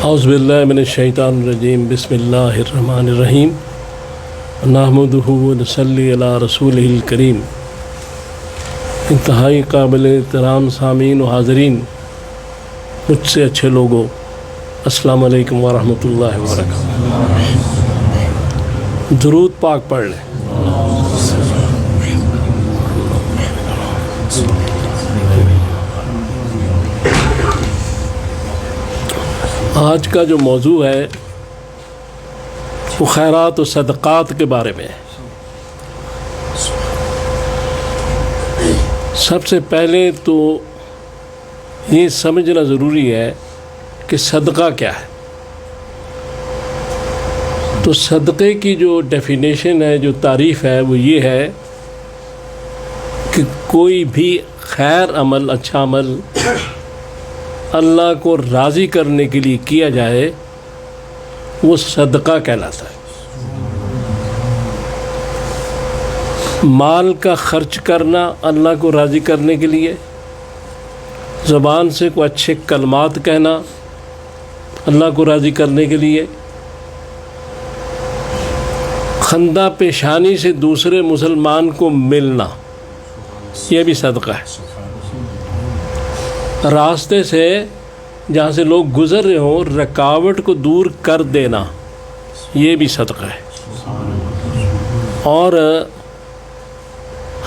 اعوذ باللہ من الشیطان الرجیم بسم اللہ الرحمن الرحیم نحمدہ ونصلی علی رسولہ الکریم۔ انتہائی قابل احترام سامعین و حاضرین، مجھ سے اچھے لوگوں، السلام علیکم ورحمۃ اللہ وبرکاتہ۔ درود پاک پڑھ لیں۔ آج کا جو موضوع ہے وہ خیرات و صدقات کے بارے میں ہے۔ سب سے پہلے تو یہ سمجھنا ضروری ہے کہ صدقہ کیا ہے۔ تو صدقے کی جو ڈیفینیشن ہے، جو تعریف ہے، وہ یہ ہے کہ کوئی بھی خیر عمل، اچھا عمل اللہ کو راضی کرنے کے لیے کیا جائے وہ صدقہ کہلاتا ہے۔ مال کا خرچ کرنا اللہ کو راضی کرنے کے لیے، زبان سے کوئی اچھے کلمات کہنا اللہ کو راضی کرنے کے لیے، خندہ پیشانی سے دوسرے مسلمان کو ملنا، یہ بھی صدقہ ہے۔ راستے سے جہاں سے لوگ گزر رہے ہوں رکاوٹ کو دور کر دینا، یہ بھی صدقہ ہے۔ اور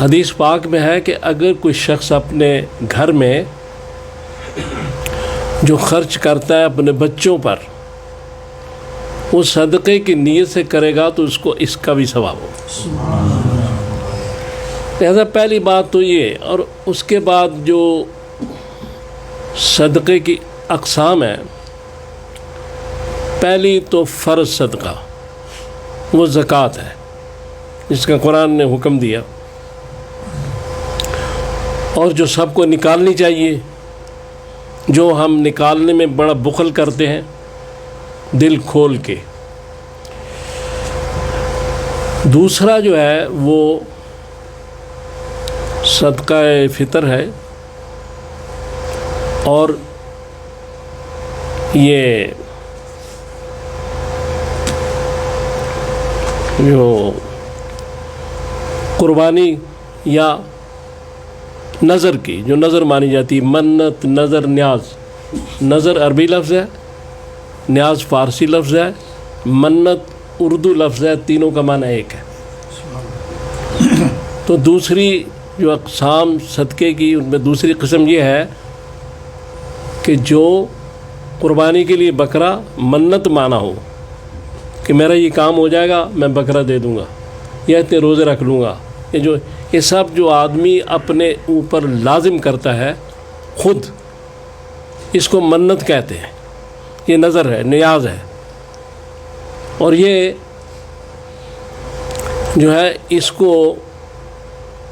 حدیث پاک میں ہے کہ اگر کوئی شخص اپنے گھر میں جو خرچ کرتا ہے اپنے بچوں پر، وہ صدقے کی نیت سے کرے گا تو اس کو اس کا بھی ثواب ہوگا۔ لہذا پہلی بات تو یہ، اور اس کے بعد جو صدقے کی اقسام ہیں، پہلی تو فرض صدقہ، وہ زکوٰۃ ہے جس کا قرآن نے حکم دیا، اور جو سب کو نکالنی چاہیے، جو ہم نکالنے میں بڑا بخل کرتے ہیں دل کھول کے۔ دوسرا جو ہے وہ صدقہ فطر ہے، اور یہ جو قربانی یا نظر کی، جو نظر مانی جاتی، منت، نظر، نیاز۔ نظر عربی لفظ ہے، نیاز فارسی لفظ ہے، منت اردو لفظ ہے، تینوں کا معنی ایک ہے۔ تو دوسری جو اقسام صدقے کی، ان میں دوسری قسم یہ ہے کہ جو قربانی کے لیے بکرا منت مانا ہو کہ میرا یہ کام ہو جائے گا میں بکرا دے دوں گا، یا اتنے روزے رکھ لوں گا، یہ سب جو آدمی اپنے اوپر لازم کرتا ہے خود، اس کو منت کہتے ہیں۔ یہ نظر ہے، نیاز ہے، اور یہ جو ہے اس کو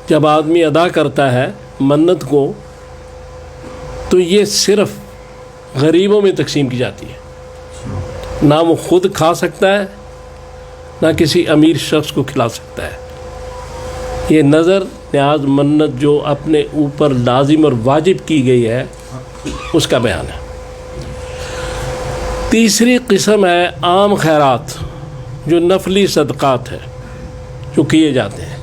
جب آدمی ادا کرتا ہے منت کو، تو یہ صرف غریبوں میں تقسیم کی جاتی ہے، نہ وہ خود کھا سکتا ہے نہ کسی امیر شخص کو کھلا سکتا ہے۔ یہ نظر، نیاز، منت جو اپنے اوپر لازم اور واجب کی گئی ہے، اس کا بیان ہے۔ تیسری قسم ہے عام خیرات، جو نفلی صدقات ہے، جو کیے جاتے ہیں۔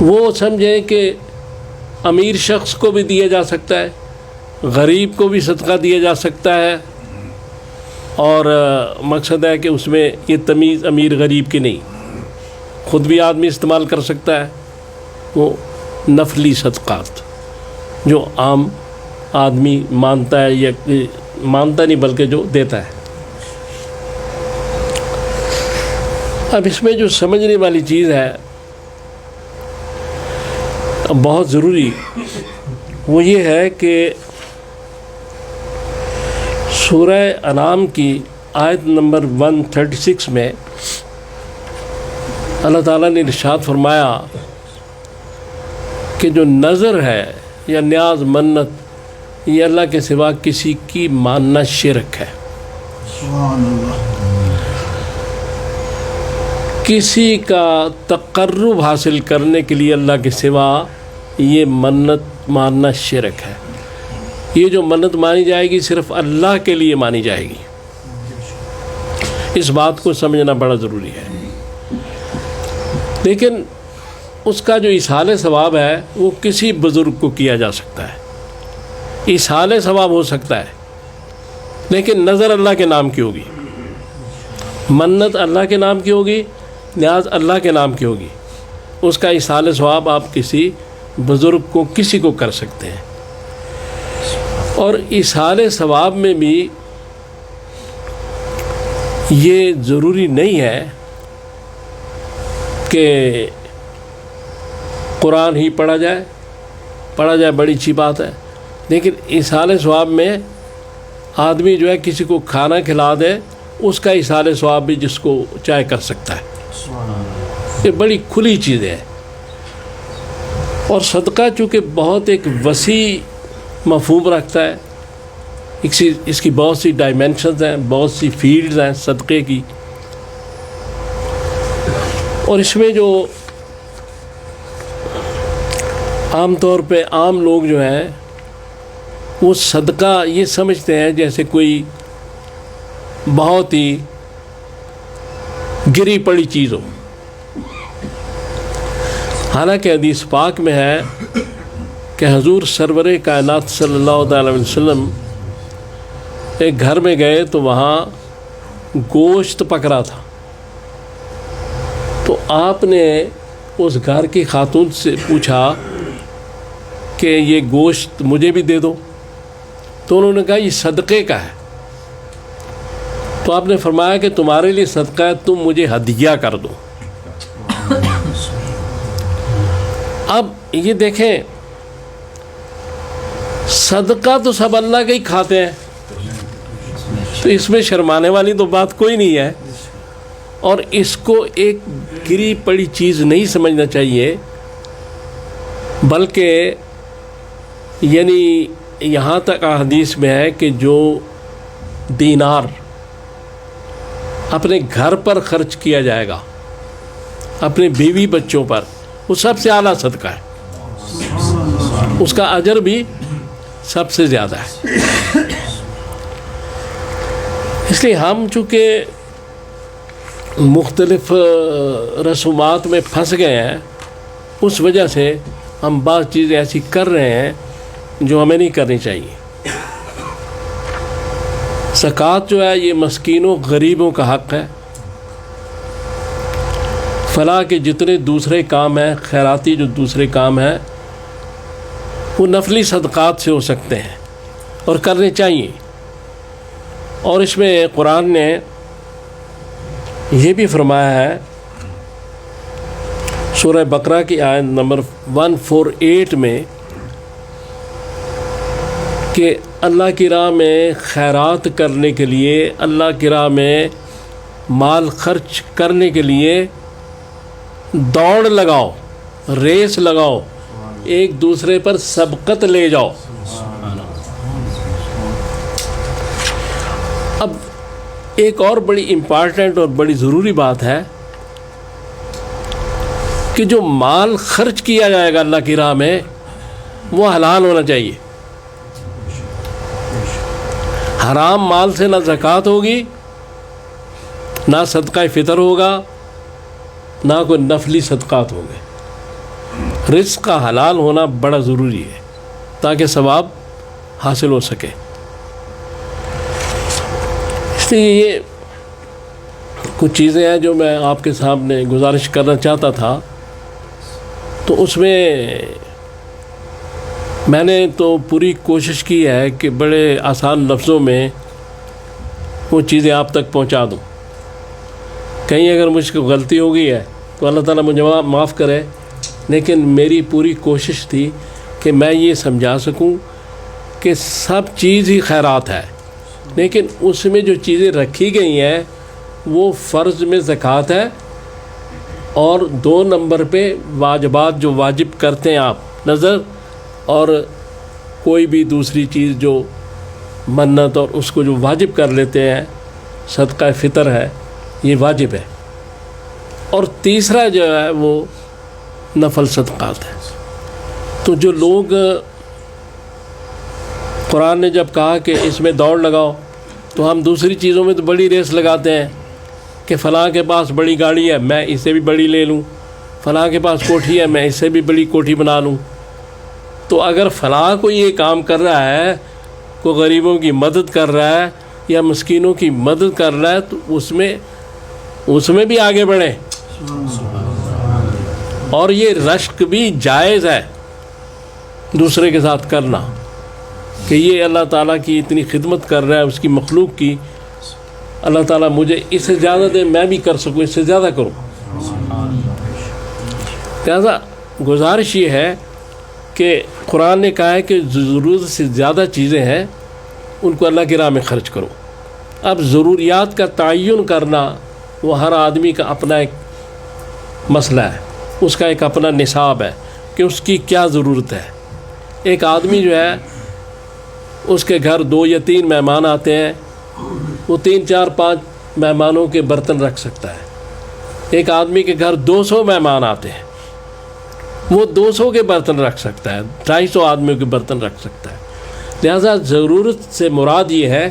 وہ سمجھیں کہ امیر شخص کو بھی دیا جا سکتا ہے، غریب کو بھی صدقہ دیا جا سکتا ہے، اور مقصد ہے کہ اس میں یہ تمیز امیر غریب کی نہیں، خود بھی آدمی استعمال کر سکتا ہے۔ وہ نفلی صدقات جو عام آدمی مانتا ہے، یا مانتا نہیں بلکہ جو دیتا ہے۔ اب اس میں جو سمجھنے والی چیز ہے بہت ضروری، وہ یہ ہے کہ سورہ انعام کی آیت نمبر 136 میں اللہ تعالیٰ نے ارشاد فرمایا کہ جو نظر ہے یا نیاز، منت، یہ اللہ کے سوا کسی کی ماننا شرک ہے۔ سبحان اللہ۔ کسی کا تقرب حاصل کرنے کے لیے اللہ کے سوا یہ منت ماننا شرک ہے۔ یہ جو منت مانی جائے گی صرف اللہ کے لیے مانی جائے گی. اس بات کو سمجھنا بڑا ضروری ہے. لیکن اس کا جو ایصال ثواب ہے وہ کسی بزرگ کو کیا جا سکتا ہے. ایصال ثواب ہو سکتا ہے لیکن نظر اللہ کے نام کی ہوگی, منت اللہ کے نام کی ہوگی, نیاز اللہ کے نام کی ہوگی. اس کا ایصال ثواب آپ کسی بزرگ کو کسی کو کر سکتے ہیں. اور ایصال ثواب میں بھی یہ ضروری نہیں ہے کہ قرآن ہی پڑھا جائے بڑی اچھی بات ہے. لیکن ایصال ثواب میں آدمی جو ہے کسی کو کھانا کھلا دے, اس کا ایصال ثواب بھی جس کو چاہے کر سکتا ہے. یہ بڑی کھلی چیز ہے. اور صدقہ چونکہ بہت ایک وسیع مفہوم رکھتا ہے, اس کی بہت سی ڈائمینشنز ہیں, بہت سی فیلڈز ہیں صدقے کی. اور اس میں جو عام طور پہ عام لوگ جو ہیں وہ صدقہ یہ سمجھتے ہیں جیسے کوئی بہت ہی گری پڑی چیز ہو. حالانکہ حدیث پاک میں ہے کہ حضور سرور کائنات صلی اللہ تعالی علیہ وسلم ایک گھر میں گئے تو وہاں گوشت پک رہا تھا. تو آپ نے اس گھر کی خاتون سے پوچھا کہ یہ گوشت مجھے بھی دے دو. تو انہوں نے کہا یہ صدقے کا ہے. تو آپ نے فرمایا کہ تمہارے لیے صدقہ ہے, تم مجھے ہدیہ کر دو. اب یہ دیکھیں, صدقہ تو سب اللہ کا ہی کھاتے ہیں, تو اس میں شرمانے والی تو بات کوئی نہیں ہے. اور اس کو ایک گری پڑی چیز نہیں سمجھنا چاہیے, بلکہ یعنی یہاں تک حدیث میں ہے کہ جو دینار اپنے گھر پر خرچ کیا جائے گا, اپنے بیوی بچوں پر, وہ سب سے اعلیٰ صدقہ ہے. اس کا اجر بھی سب سے زیادہ ہے. اس لیے ہم چونکہ مختلف رسومات میں پھنس گئے ہیں, اس وجہ سے ہم بعض چیزیں ایسی کر رہے ہیں جو ہمیں نہیں کرنی چاہیے. زکوٰۃ جو ہے یہ مسکینوں غریبوں کا حق ہے. فلاح کے جتنے دوسرے کام ہیں, خیراتی جو دوسرے کام ہیں, وہ نفلی صدقات سے ہو سکتے ہیں اور کرنے چاہیے. اور اس میں قرآن نے یہ بھی فرمایا ہے سورہ بقرہ کی آیت نمبر 148 میں کہ اللہ کی راہ میں خیرات کرنے کے لیے, اللہ کی راہ میں مال خرچ کرنے کے لیے دوڑ لگاؤ, ریس لگاؤ, ایک دوسرے پر سبقت لے جاؤ. اب ایک اور بڑی امپارٹنٹ اور بڑی ضروری بات ہے کہ جو مال خرچ کیا جائے گا اللہ کی راہ میں وہ حلال ہونا چاہیے. حرام مال سے نہ زکوٰۃ ہوگی, نہ صدقہ فطر ہوگا, نہ کوئی نفلی صدقات ہوں گے. رزق کا حلال ہونا بڑا ضروری ہے تاکہ ثواب حاصل ہو سکے. اس لیے یہ کچھ چیزیں ہیں جو میں آپ کے سامنے گزارش کرنا چاہتا تھا. تو اس میں نے تو پوری کوشش کی ہے کہ بڑے آسان لفظوں میں وہ چیزیں آپ تک پہنچا دوں. کہیں اگر مجھ کو غلطی ہو گئی ہے تو اللہ تعالیٰ مجھے معاف کرے, لیکن میری پوری کوشش تھی کہ میں یہ سمجھا سکوں کہ سب چیز ہی خیرات ہے, لیکن اس میں جو چیزیں رکھی گئی ہیں وہ فرض میں زکوٰۃ ہے, اور 2 نمبر پہ واجبات جو واجب کرتے ہیں آپ, نظر اور کوئی بھی دوسری چیز جو منت اور اس کو جو واجب کر لیتے ہیں, صدقہ فطر ہے یہ واجب ہے. اور تیسرا جو ہے وہ نفل صدقات ہے. تو جو لوگ قرآن نے جب کہا کہ اس میں دوڑ لگاؤ تو ہم دوسری چیزوں میں تو بڑی ریس لگاتے ہیں کہ فلاں کے پاس بڑی گاڑی ہے میں اس سے بھی بڑی لے لوں، فلاں کے پاس کوٹھی ہے میں اس سے بھی بڑی کوٹھی بنا لوں۔ تو اگر فلاں کوئی یہ کام کر رہا ہے، کوئی غریبوں کی مدد کر رہا ہے یا مسکینوں کی مدد کر رہا ہے تو اس میں بھی آگے بڑھیں۔ اور یہ رشک بھی جائز ہے دوسرے کے ساتھ کرنا کہ یہ اللہ تعالیٰ کی اتنی خدمت کر رہا ہے اس کی مخلوق کی، اللہ تعالیٰ مجھے اس سے زیادہ دے میں بھی کر سکوں، اس سے زیادہ کروں۔ لہذا گزارش یہ ہے کہ قرآن نے کہا ہے کہ ضرورت سے زیادہ چیزیں ہیں ان کو اللہ کی راہ میں خرچ کرو۔ اب ضروریات کا تعین کرنا وہ ہر آدمی کا اپنا ایک مسئلہ ہے، اس کا ایک اپنا نصاب ہے کہ اس کی کیا ضرورت ہے۔ ایک آدمی جو ہے اس کے گھر 2 یا 3 مہمان آتے ہیں، وہ 3 4 5 مہمانوں کے برتن رکھ سکتا ہے۔ ایک آدمی کے گھر 200 مہمان آتے ہیں، وہ 200 کے برتن رکھ سکتا ہے، 250 آدمیوں کے برتن رکھ سکتا ہے۔ لہذا ضرورت سے مراد یہ ہے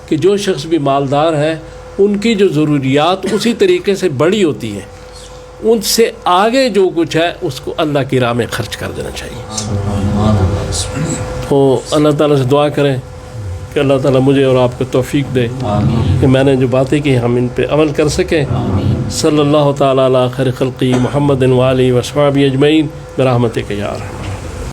کہ جو شخص بھی مالدار ہے ان کی جو ضروریات اسی طریقے سے بڑی ہوتی ہیں، ان سے آگے جو کچھ ہے اس کو اللہ کی راہ میں خرچ کر دینا چاہیے۔ تو اللہ تعالیٰ سے دعا کریں کہ اللہ تعالیٰ مجھے اور آپ کو توفیق دے کہ میں نے جو باتیں کی ہم ان پہ عمل کر سکیں۔ صلی اللہ تعالیٰ علی خیر خلقی محمد و آلہ و صحبہ اجمعین برحمتک یا ارحم۔